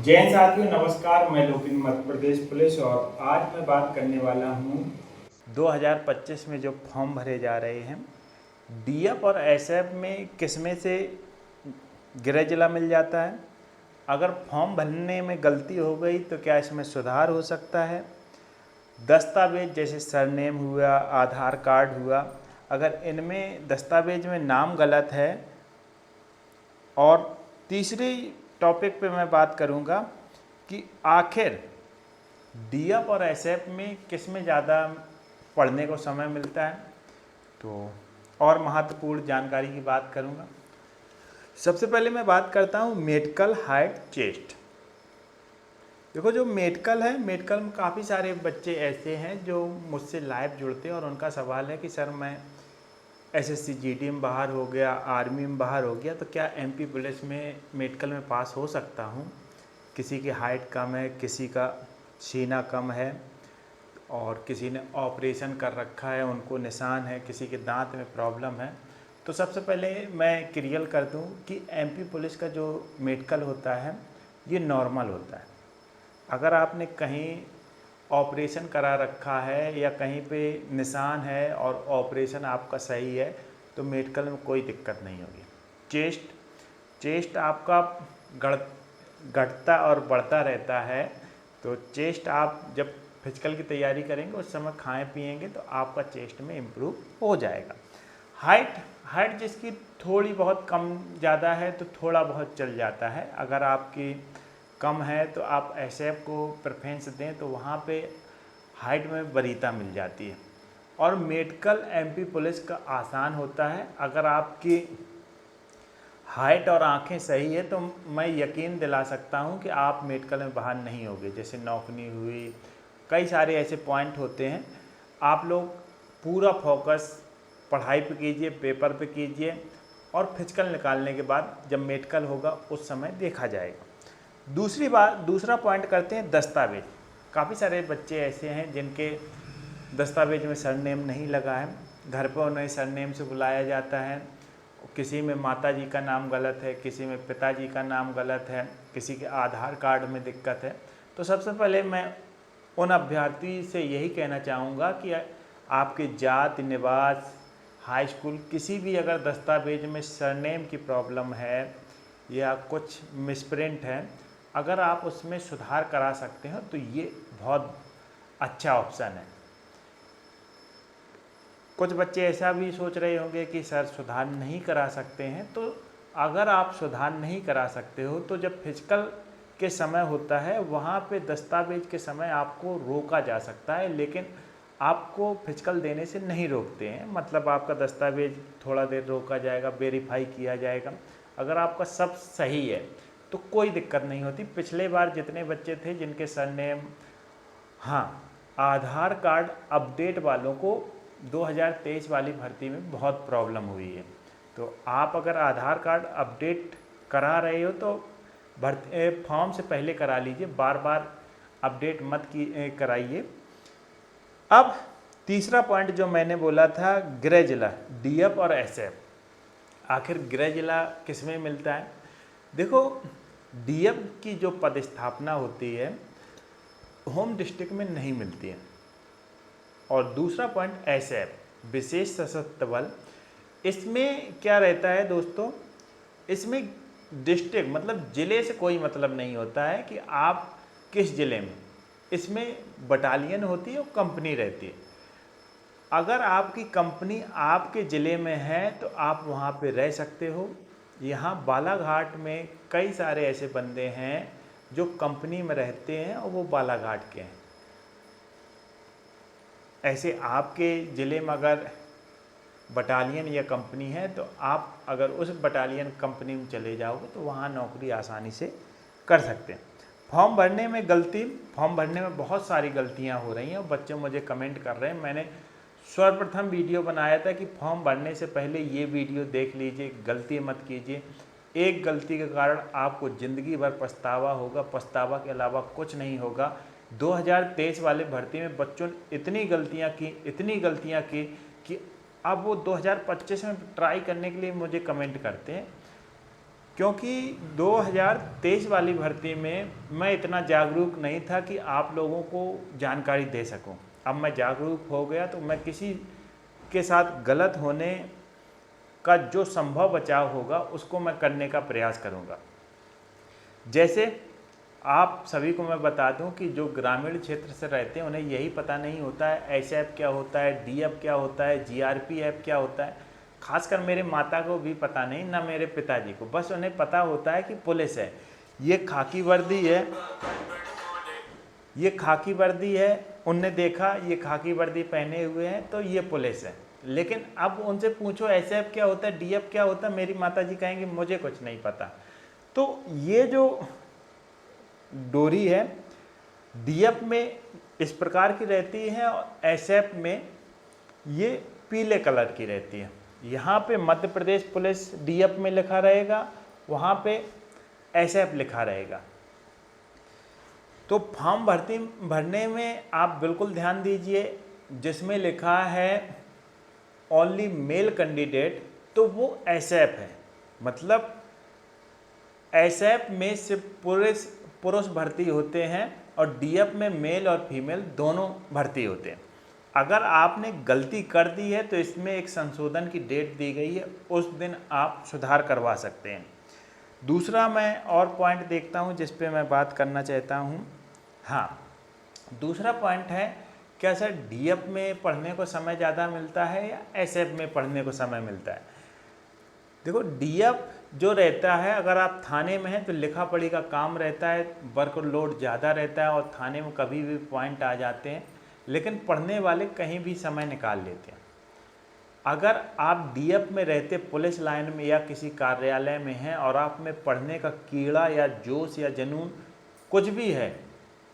जय साथियों, नमस्कार। मैं लोकिन मध्य प्रदेश पुलिस और आज मैं बात करने वाला हूँ 2025 में जो फॉर्म भरे जा रहे हैं डीएफ और एसएफ में किसमें से गृह जिला मिल जाता है। अगर फॉर्म भरने में गलती हो गई तो क्या इसमें सुधार हो सकता है। दस्तावेज जैसे सरनेम हुआ, आधार कार्ड हुआ, अगर इनमें दस्तावेज में नाम गलत है। और तीसरी टॉपिक पे मैं बात करूँगा कि आखिर डीएफ और एसएफ में किस में ज़्यादा पढ़ने को समय मिलता है, तो और महत्वपूर्ण जानकारी की बात करूँगा। सबसे पहले मैं बात करता हूँ मेडिकल हाइट चेस्ट। देखो, जो मेडिकल है, मेडिकल में काफ़ी सारे बच्चे ऐसे हैं जो मुझसे लाइव जुड़ते हैं और उनका सवाल है कि सर मैं एसएससी जीडी में बाहर हो गया, आर्मी में बाहर हो गया, तो क्या एमपी पुलिस में मेडिकल में पास हो सकता हूँ। किसी की हाइट कम है, किसी का सीना कम है और किसी ने ऑपरेशन कर रखा है, उनको निशान है, किसी के दांत में प्रॉब्लम है। तो सबसे पहले मैं क्लियर कर दूं कि एमपी पुलिस का जो मेडिकल होता है ये नॉर्मल होता है। अगर आपने कहीं ऑपरेशन करा रखा है या कहीं पे निशान है और ऑपरेशन आपका सही है तो मेडिकल में कोई दिक्कत नहीं होगी। चेस्ट आपका घटता और बढ़ता रहता है, तो चेस्ट आप जब फिजिकल की तैयारी करेंगे उस समय खाएं पिएंगे तो आपका चेस्ट में इम्प्रूव हो जाएगा। हाइट जिसकी थोड़ी बहुत कम ज़्यादा है तो थोड़ा बहुत चल जाता है। अगर आपकी कम है तो आप एसएफ को प्रेफरेंस दें तो वहाँ पे हाइट में वरीयता मिल जाती है। और मेडिकल एमपी पुलिस का आसान होता है। अगर आपकी हाइट और आंखें सही है तो मैं यकीन दिला सकता हूँ कि आप मेडिकल में बाहर नहीं होगे। जैसे नौकरी हुई, कई सारे ऐसे पॉइंट होते हैं। आप लोग पूरा फोकस पढ़ाई पे कीजिए, पेपर पे कीजिए और फिजिकल निकालने के बाद जब मेडिकल होगा उस समय देखा जाएगा। दूसरा पॉइंट करते हैं दस्तावेज। काफ़ी सारे बच्चे ऐसे हैं जिनके दस्तावेज में सरनेम नहीं लगा है, घर पर उन्हें सरनेम से बुलाया जाता है। किसी में माता जी का नाम गलत है, किसी में पिताजी का नाम गलत है, किसी के आधार कार्ड में दिक्कत है। तो सबसे पहले मैं उन अभ्यर्थी से यही कहना चाहूँगा कि आपके जाति, निवास, हाई स्कूल, किसी भी अगर दस्तावेज में सरनेम की प्रॉब्लम है या कुछ मिसप्रिंट है, अगर आप उसमें सुधार करा सकते हो तो ये बहुत अच्छा ऑप्शन है। कुछ बच्चे ऐसा भी सोच रहे होंगे कि सर सुधार नहीं करा सकते हैं, तो अगर आप सुधार नहीं करा सकते हो तो जब फिजिकल के समय होता है वहाँ पे दस्तावेज के समय आपको रोका जा सकता है, लेकिन आपको फिजिकल देने से नहीं रोकते हैं। मतलब आपका दस्तावेज थोड़ा देर रोका जाएगा, वेरीफाई किया जाएगा। अगर आपका सब सही है तो कोई दिक्कत नहीं होती। पिछले बार जितने बच्चे थे जिनके सरनेम, हाँ, आधार कार्ड अपडेट वालों को 2023 वाली भर्ती में बहुत प्रॉब्लम हुई है। तो आप अगर आधार कार्ड अपडेट करा रहे हो तो भर्ती फॉर्म से पहले करा लीजिए, बार बार अपडेट मत कराइए। अब तीसरा पॉइंट जो मैंने बोला था, गृह जिला डीएफ और एसएफ। आखिर गृह जिला किस में मिलता है। देखो, डीएफ की जो पदस्थापना होती है होम डिस्ट्रिक्ट में नहीं मिलती है। और दूसरा पॉइंट एसएफ, विशेष सशस्त्र बल, इसमें क्या रहता है दोस्तों, इसमें डिस्ट्रिक्ट मतलब ज़िले से कोई मतलब नहीं होता है कि आप किस ज़िले में। इसमें बटालियन होती है और कंपनी रहती है। अगर आपकी कंपनी आपके ज़िले में है तो आप वहाँ पे रह सकते हो। यहाँ बालाघाट में कई सारे ऐसे बंदे हैं जो कंपनी में रहते हैं और वो बालाघाट के हैं। ऐसे आपके ज़िले में अगर बटालियन या कंपनी है तो आप अगर उस बटालियन कंपनी में चले जाओगे तो वहाँ नौकरी आसानी से कर सकते हैं। फॉर्म भरने में बहुत सारी गलतियाँ हो रही हैं और बच्चे मुझे कमेंट कर रहे हैं। मैंने सर्वप्रथम वीडियो बनाया था कि फॉर्म भरने से पहले ये वीडियो देख लीजिए, गलती मत कीजिए। एक गलती के कारण आपको ज़िंदगी भर पछतावा होगा, पछतावा के अलावा कुछ नहीं होगा। 2023 वाले भर्ती में बच्चों ने इतनी गलतियाँ की कि अब वो 2025 में ट्राई करने के लिए मुझे कमेंट करते हैं। क्योंकि 2023 वाली भर्ती में मैं इतना जागरूक नहीं था कि आप लोगों को जानकारी दे सकूं। अब मैं जागरूक हो गया तो मैं किसी के साथ गलत होने का जो संभव बचाव होगा उसको मैं करने का प्रयास करूंगा। जैसे आप सभी को मैं बता दूं कि जो ग्रामीण क्षेत्र से रहते हैं उन्हें यही पता नहीं होता है एसएफ क्या होता है, डीएफ क्या होता है, जीआरपीएफ क्या होता है। खासकर मेरे माता को भी पता नहीं, ना मेरे पिताजी को, बस उन्हें पता होता है कि पुलिस है, ये खाकी वर्दी है, ये खाकी वर्दी है, उनने देखा ये खाकी वर्दी पहने हुए हैं तो ये पुलिस है। लेकिन अब उनसे पूछो एसएफ क्या होता है, डीएफ क्या होता है, मेरी माताजी कहेंगे मुझे कुछ नहीं पता। तो ये जो डोरी है डीएफ में इस प्रकार की रहती है और एसएफ में ये पीले कलर की रहती है। यहाँ पे मध्य प्रदेश पुलिस डीएफ में लिखा रहेगा, वहाँ पे एसएफ लिखा रहेगा। तो फॉर्म भरने में आप बिल्कुल ध्यान दीजिए, जिसमें लिखा है ओनली मेल कैंडिडेट तो वो एसएफ है, मतलब एसएफ में सिर्फ पुरुष भर्ती होते हैं और डीएफ में मेल और फीमेल दोनों भर्ती होते हैं। अगर आपने गलती कर दी है तो इसमें एक संशोधन की डेट दी गई है, उस दिन आप सुधार करवा सकते हैं। दूसरा मैं और पॉइंट देखता हूं जिस पे मैं बात करना चाहता हूं। हाँ, दूसरा पॉइंट है, क्या सर डीएफ में पढ़ने को समय ज़्यादा मिलता है या एसएफ में पढ़ने को समय मिलता है? देखो डीएफ जो रहता है, अगर आप थाने में हैं तो लिखा पढ़ी का काम रहता है, वर्क लोड ज़्यादा रहता है और थाने में कभी भी पॉइंट आ जाते हैं, लेकिन पढ़ने वाले कहीं भी समय निकाल लेते हैं। अगर आप डीएफ में रहते पुलिस लाइन में या किसी कार्यालय में हैं और आप में पढ़ने का कीड़ा या जोश या जुनून कुछ भी है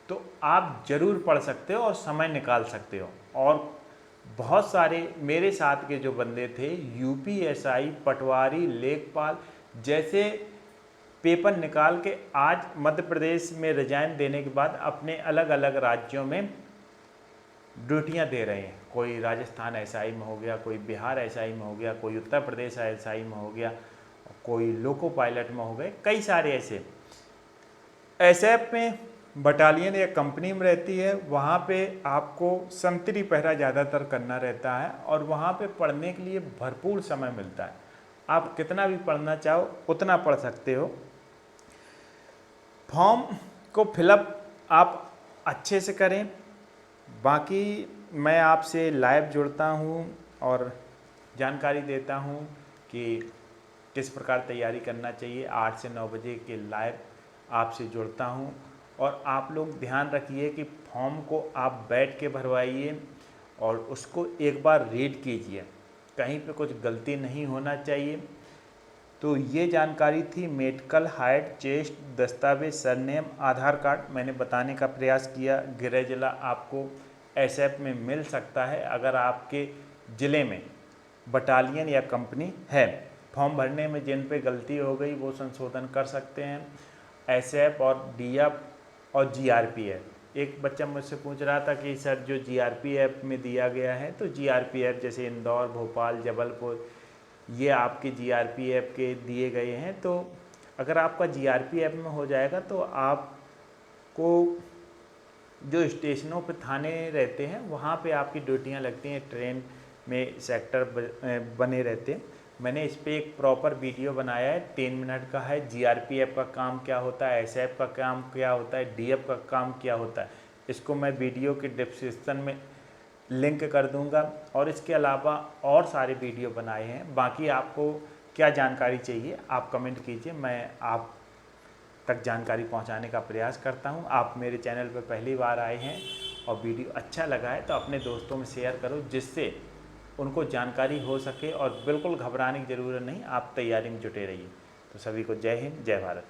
तो आप ज़रूर पढ़ सकते हो और समय निकाल सकते हो। और बहुत सारे मेरे साथ के जो बंदे थे यूपीएसआई, पटवारी, लेखपाल जैसे पेपर निकाल के आज मध्य प्रदेश में रिजाइन देने के बाद अपने अलग अलग राज्यों में ड्यूटियां दे रहे हैं। कोई राजस्थान एसआई में हो गया, कोई बिहार एसआई में हो गया, कोई उत्तर प्रदेश एसआई में हो गया, कोई लोको पायलट में हो गए, कई सारे ऐसे। एसएफ में बटालियन या कंपनी में रहती है, वहाँ पे आपको संतरी पहरा ज़्यादातर करना रहता है और वहाँ पे पढ़ने के लिए भरपूर समय मिलता है। आप कितना भी पढ़ना चाहो उतना पढ़ सकते हो। फॉर्म को फिलअप आप अच्छे से करें। बाकी मैं आपसे लाइव जुड़ता हूँ और जानकारी देता हूँ कि किस प्रकार तैयारी करना चाहिए। 8 से 9 बजे के लाइव आपसे जुड़ता हूँ। और आप लोग ध्यान रखिए कि फॉर्म को आप बैठ के भरवाइए और उसको एक बार रीड कीजिए, कहीं पे कुछ गलती नहीं होना चाहिए। तो ये जानकारी थी मेडिकल, हाइट, चेस्ट, दस्तावेज, सरनेम, आधार कार्ड मैंने बताने का प्रयास किया। गृह जिला आपको एसएफ में मिल सकता है अगर आपके ज़िले में बटालियन या कंपनी है। फॉर्म भरने में जिन पे गलती हो गई वो संशोधन कर सकते हैं। एसएफ और डीएफ और जीआरपीएफ। एक बच्चा मुझसे पूछ रहा था कि सर जो जीआरपीएफ में दिया गया है तो जीआरपीएफ जैसे इंदौर, भोपाल, जबलपुर ये आपके जीआरपीएफ के दिए गए हैं। तो अगर आपका जीआरपीएफ में हो जाएगा तो आपको जो स्टेशनों पे थाने रहते हैं वहाँ पे आपकी ड्यूटियाँ लगती हैं, ट्रेन में सेक्टर बने रहते हैं। मैंने इस पर एक प्रॉपर वीडियो बनाया है, 3 मिनट का है। जीआरपीएफ का काम क्या होता है, एसएफ का काम क्या होता है, डीएफ का काम क्या होता है, इसको मैं वीडियो के डिस्क्रिप्शन में लिंक कर दूंगा। और इसके अलावा और सारे वीडियो बनाए हैं। बाकी आपको क्या जानकारी चाहिए आप कमेंट कीजिए, मैं आप तक जानकारी पहुंचाने का प्रयास करता हूं। आप मेरे चैनल पर पहली बार आए हैं और वीडियो अच्छा लगा है तो अपने दोस्तों में शेयर करो जिससे उनको जानकारी हो सके। और बिल्कुल घबराने की ज़रूरत नहीं, आप तैयारी में जुटे रहिए। तो सभी को जय हिंद, जय भारत।